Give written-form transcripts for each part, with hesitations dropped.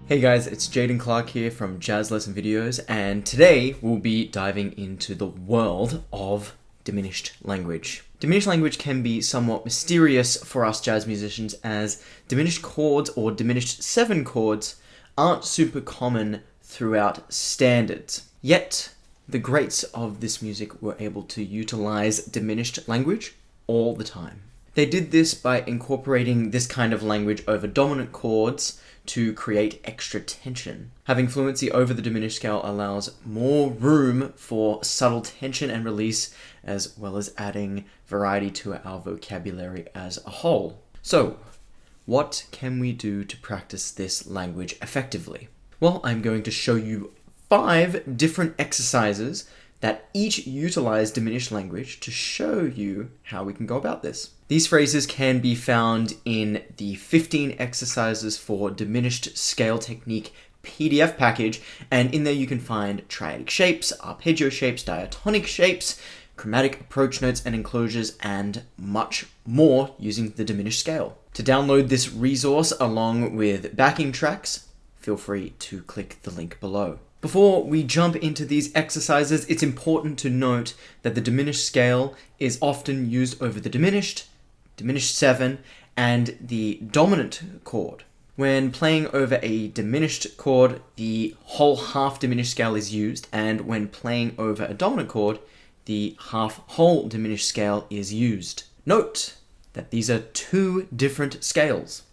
Hey guys, it's Jayden Clark here from Jazz Lesson Videos, and today we'll be diving into the world of diminished language. Diminished language can be somewhat mysterious for us jazz musicians, as diminished chords or diminished 7 chords aren't super common throughout standards. Yet, the greats of this music were able to utilize diminished language all the time. They did this by incorporating this kind of language over dominant chords to create extra tension. Having fluency over the diminished scale allows more room for subtle tension and release, as well as adding variety to our vocabulary as a whole. So, what can we do to practice this language effectively? Well, I'm going to show you 5 different exercises that each utilize diminished language to show you how we can go about this. These phrases can be found in the 15 exercises for diminished scale technique PDF package, and in there you can find triadic shapes, arpeggio shapes, diatonic shapes, chromatic approach notes and enclosures, and much more using the diminished scale. To download this resource along with backing tracks, feel free to click the link below. Before we jump into these exercises, it's important to note that the diminished scale is often used over the diminished 7, and the dominant chord. When playing over a diminished chord, the whole half diminished scale is used, and when playing over a dominant chord, the half whole diminished scale is used. Note that these are 2 different scales.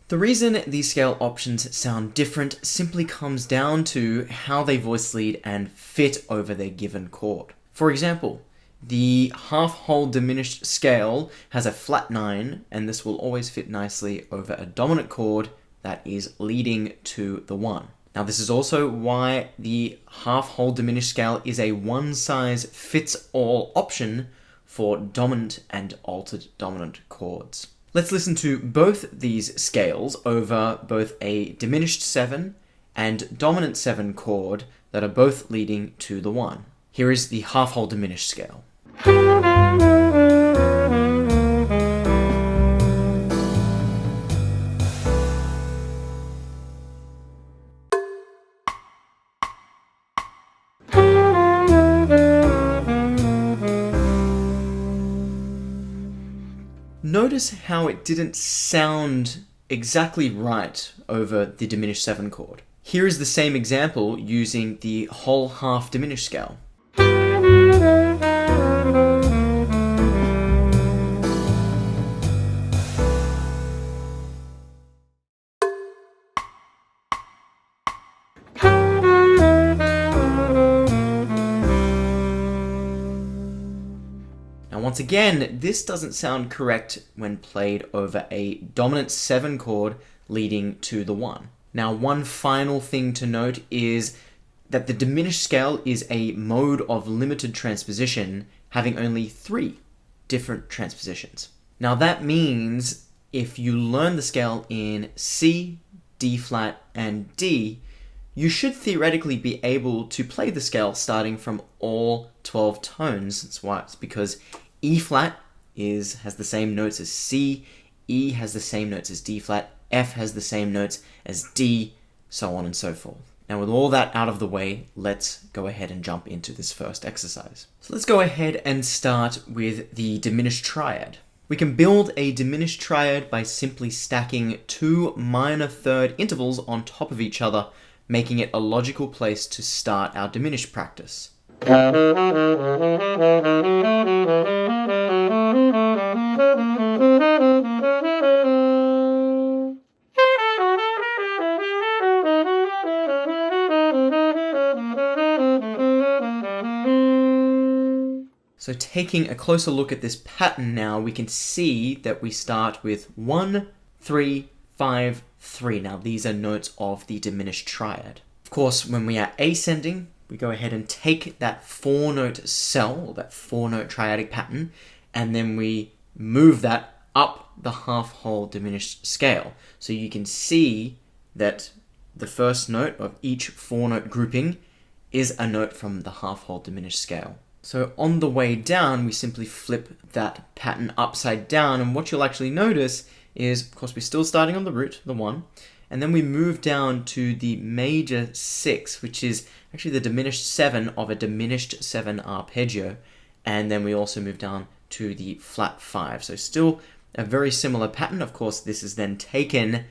The reason these scale options sound different simply comes down to how they voice lead and fit over their given chord. For example, the half-whole diminished scale has a flat 9, and this will always fit nicely over a dominant chord that is leading to the 1. Now, this is also why the half-whole diminished scale is a one-size-fits-all option for dominant and altered dominant chords. Let's listen to both these scales over both a diminished 7 and dominant 7 chord that are both leading to the 1. Here is the half-whole diminished scale. Notice how it didn't sound exactly right over the diminished 7 chord. Here is the same example using the whole half diminished scale. Once again, this doesn't sound correct when played over a dominant 7 chord leading to the 1. Now, one final thing to note is that the diminished scale is a mode of limited transposition, having only 3 different transpositions. Now, that means if you learn the scale in C, D flat, and D, you should theoretically be able to play the scale starting from all 12 tones. That's why it's because E flat has the same notes as C, E has the same notes as D flat, F has the same notes as D, so on and so forth. Now, with all that out of the way, let's go ahead and jump into this first exercise. So let's go ahead and start with the diminished triad. We can build a diminished triad by simply stacking 2 minor third intervals on top of each other, making it a logical place to start our diminished practice. So taking a closer look at this pattern now, we can see that we start with 1, 3, 5, 3. Now these are notes of the diminished triad. Of course, when we are ascending, we go ahead and take that 4-note cell, or that 4-note triadic pattern, and then we move that up the half-whole diminished scale. So you can see that the first note of each 4-note grouping is a note from the half-whole diminished scale. So on the way down, we simply flip that pattern upside down, and what you'll actually notice is, of course, we're still starting on the root, the 1, and then we move down to the major 6, which is actually the diminished 7 of a diminished 7 arpeggio, and then we also move down to the flat 5. So still a very similar pattern. Of course, this is then taken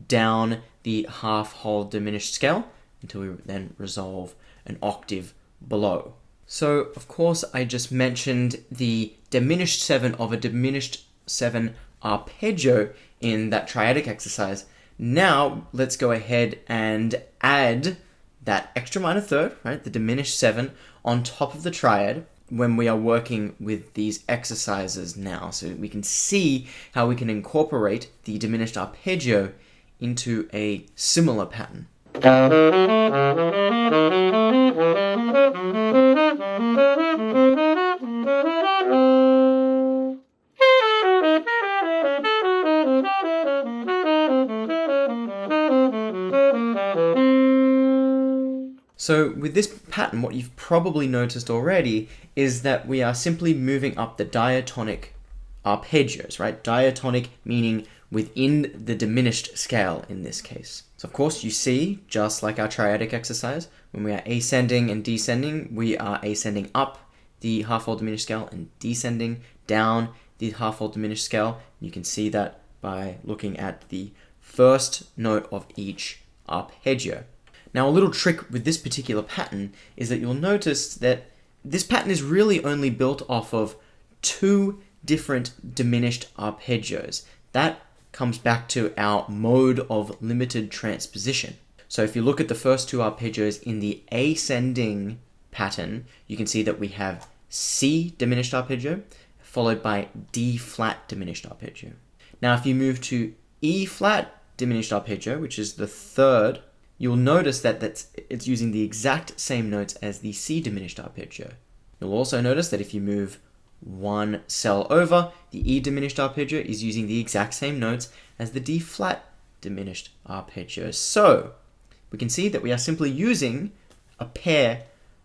down the half-whole diminished scale until we then resolve an octave below. So, of course, I just mentioned the diminished 7 of a diminished 7 arpeggio in that triadic exercise. Now, let's go ahead and add that extra minor third, right, the diminished 7, on top of the triad when we are working with these exercises now. So we can see how we can incorporate the diminished arpeggio into a similar pattern. So with this pattern, what you've probably noticed already is that we are simply moving up the diatonic arpeggios, right? Diatonic meaning within the diminished scale in this case. So of course you see, just like our triadic exercise, when we are ascending and descending, we are ascending up the half-whole diminished scale and descending down the half-whole diminished scale. You can see that by looking at the first note of each arpeggio. Now, a little trick with this particular pattern is that you'll notice that this pattern is really only built off of 2 different diminished arpeggios. That comes back to our mode of limited transposition. So if you look at the first 2 arpeggios in the ascending pattern, you can see that we have C diminished arpeggio, followed by D flat diminished arpeggio. Now, if you move to E flat diminished arpeggio, which is the third, you'll notice that it's using the exact same notes as the C diminished arpeggio. You'll also notice that if you move 1 cell over, the E diminished arpeggio is using the exact same notes as the D flat diminished arpeggio. So we can see that we are simply using a pair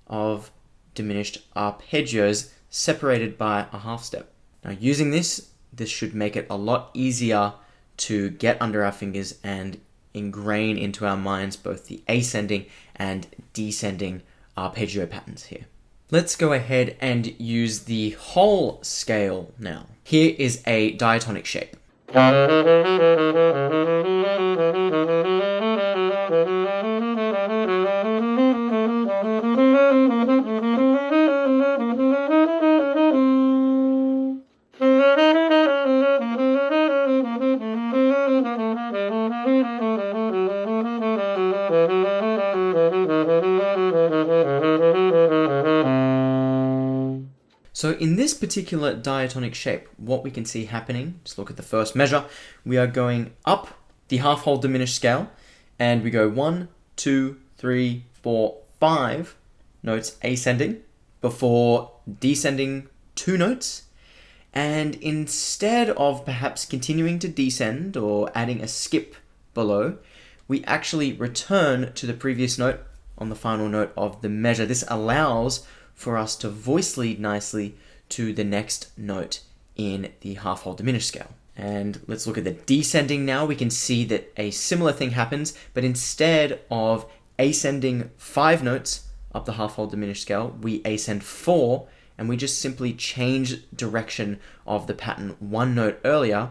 of diminished arpeggios separated by a half step. Now, using this should make it a lot easier to get under our fingers and ingrain into our minds both the ascending and descending arpeggio patterns here. Let's go ahead and use the whole scale now. Here is a diatonic shape. So in this particular diatonic shape, what we can see happening, just look at the first measure, we are going up the half-whole diminished scale, and we go 1, 2, 3, 4, 5 notes ascending before descending 2 notes. And instead of perhaps continuing to descend or adding a skip below, we actually return to the previous note on the final note of the measure. This allows for us to voice lead nicely to the next note in the half-whole diminished scale. And let's look at the descending now. We can see that a similar thing happens, but instead of ascending 5 notes up the half-whole diminished scale, we ascend 4, and we just simply change direction of the pattern 1 note earlier,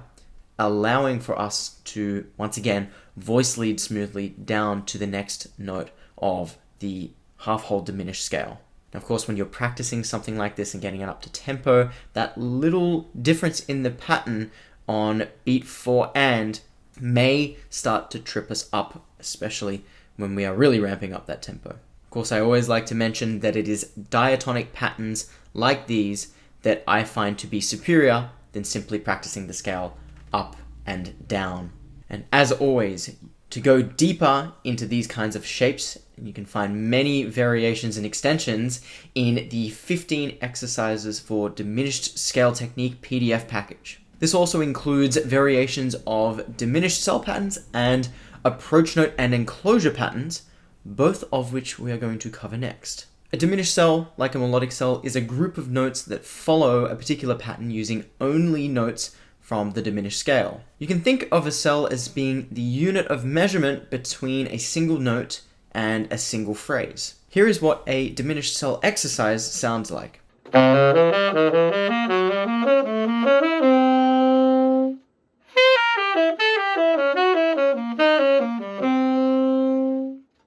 allowing for us to, once again, voice lead smoothly down to the next note of the half-whole diminished scale. Now, of course, when you're practicing something like this and getting it up to tempo, that little difference in the pattern on beat 4 and may start to trip us up, especially when we are really ramping up that tempo. Of course, I always like to mention that it is diatonic patterns like these that I find to be superior than simply practicing the scale up and down. And as always, to go deeper into these kinds of shapes, you can find many variations and extensions in the 15 exercises for diminished scale technique PDF package. This also includes variations of diminished cell patterns and approach note and enclosure patterns, both of which we are going to cover next. A diminished cell, like a melodic cell, is a group of notes that follow a particular pattern using only notes from the diminished scale. You can think of a cell as being the unit of measurement between a single note and a single phrase. Here is what a diminished cell exercise sounds like.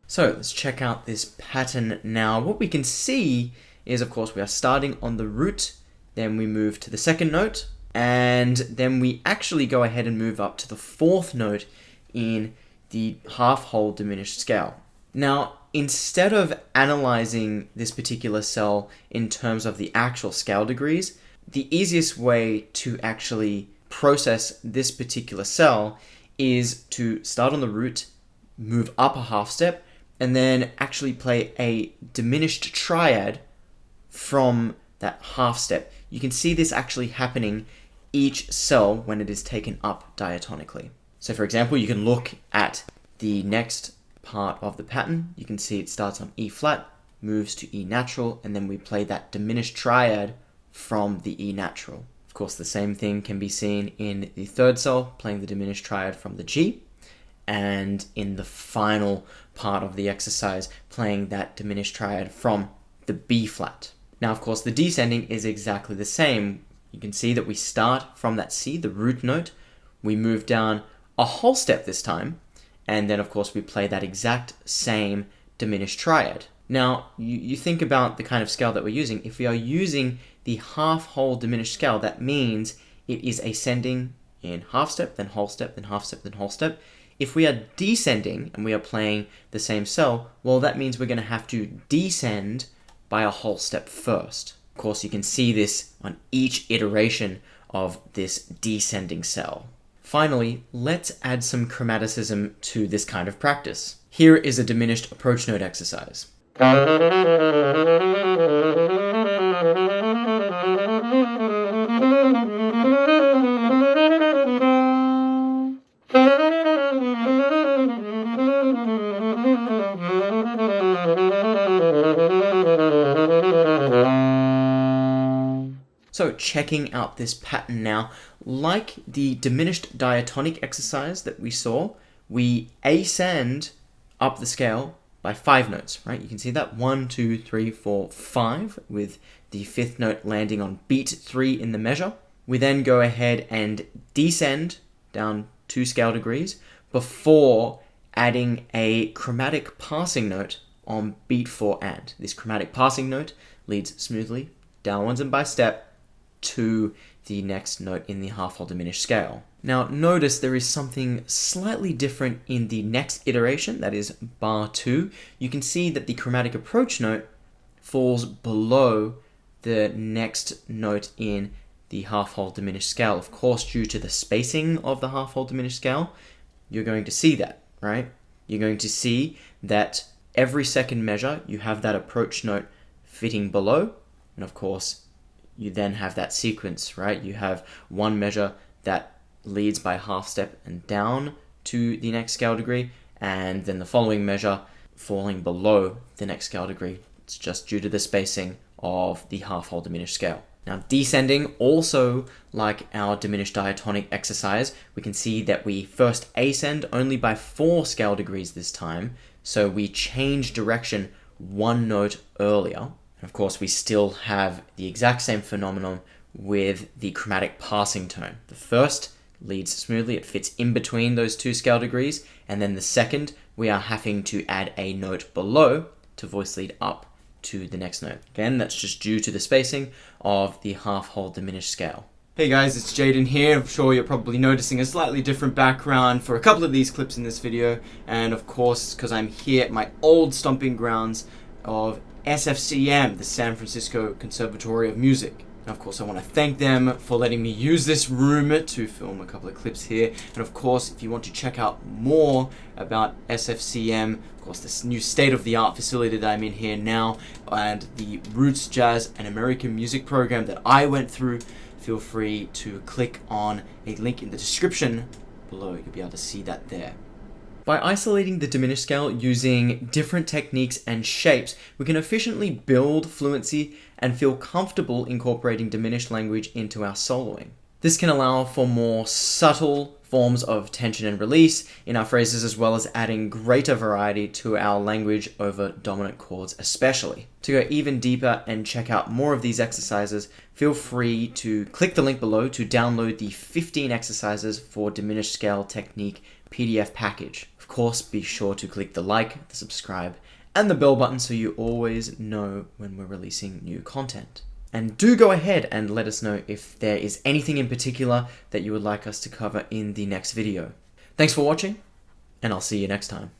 So let's check out this pattern now. What we can see is, of course, we are starting on the root, then we move to the second note, and then we actually go ahead and move up to the fourth note in the half-whole diminished scale. Now, instead of analyzing this particular cell in terms of the actual scale degrees, the easiest way to actually process this particular cell is to start on the root, move up a half step, and then actually play a diminished triad from that half step. You can see this actually happening each cell when it is taken up diatonically. So for example, you can look at the next part of the pattern. You can see it starts on E flat, moves to E natural, and then we play that diminished triad from the E natural. Of course, the same thing can be seen in the third cell, playing the diminished triad from the G, and in the final part of the exercise, playing that diminished triad from the B flat. Now, of course, the descending is exactly the same. You can see that we start from that C, the root note, we move down a whole step this time, and then, of course, we play that exact same diminished triad. Now, you think about the kind of scale that we're using. If we are using the half-whole diminished scale, that means it is ascending in half step, then whole step, then half step, then whole step. If we are descending and we are playing the same cell, well, that means we're going to have to descend by a whole step first. Of course, you can see this on each iteration of this descending cell. Finally, let's add some chromaticism to this kind of practice. Here is a diminished approach note exercise. So checking out this pattern now, like the diminished diatonic exercise that we saw, we ascend up the scale by 5 notes, right? You can see that 1, 2, 3, 4, 5, with the 5th note landing on beat 3 in the measure. We then go ahead and descend down 2 scale degrees before adding a chromatic passing note on beat 4 and. This chromatic passing note leads smoothly downwards and by step to the next note in the half-whole diminished scale. Now notice there is something slightly different in the next iteration, that is bar 2. You can see that the chromatic approach note falls below the next note in the half-whole diminished scale. Of course, due to the spacing of the half-whole diminished scale, you're going to see that, right? You're going to see that every second measure you have that approach note fitting below, and of course you then have that sequence, right? You have one measure that leads by half step and down to the next scale degree, and then the following measure falling below the next scale degree. It's just due to the spacing of the half-whole diminished scale. Now descending, also like our diminished diatonic exercise, we can see that we first ascend only by 4 scale degrees this time, so we change direction 1 note earlier. And of course, we still have the exact same phenomenon with the chromatic passing tone. The first leads smoothly, it fits in between those 2 scale degrees, and then the second, we are having to add a note below to voice lead up to the next note. Again, that's just due to the spacing of the half-whole diminished scale. Hey guys, it's Jayden here. I'm sure you're probably noticing a slightly different background for a couple of these clips in this video, and of course, because I'm here at my old stomping grounds of SFCM, the San Francisco Conservatory of Music. And of course, I want to thank them for letting me use this room to film a couple of clips here. And of course, if you want to check out more about SFCM, of course, this new state-of-the-art facility that I'm in here now, and the Roots Jazz and American Music program that I went through, feel free to click on a link in the description below. You'll be able to see that there. By isolating the diminished scale using different techniques and shapes, we can efficiently build fluency and feel comfortable incorporating diminished language into our soloing. This can allow for more subtle forms of tension and release in our phrases, as well as adding greater variety to our language over dominant chords especially. To go even deeper and check out more of these exercises, feel free to click the link below to download the 15 exercises for diminished scale technique PDF package. Of course, be sure to click the like, the subscribe, and the bell button so you always know when we're releasing new content. And do go ahead and let us know if there is anything in particular that you would like us to cover in the next video. Thanks for watching, and I'll see you next time.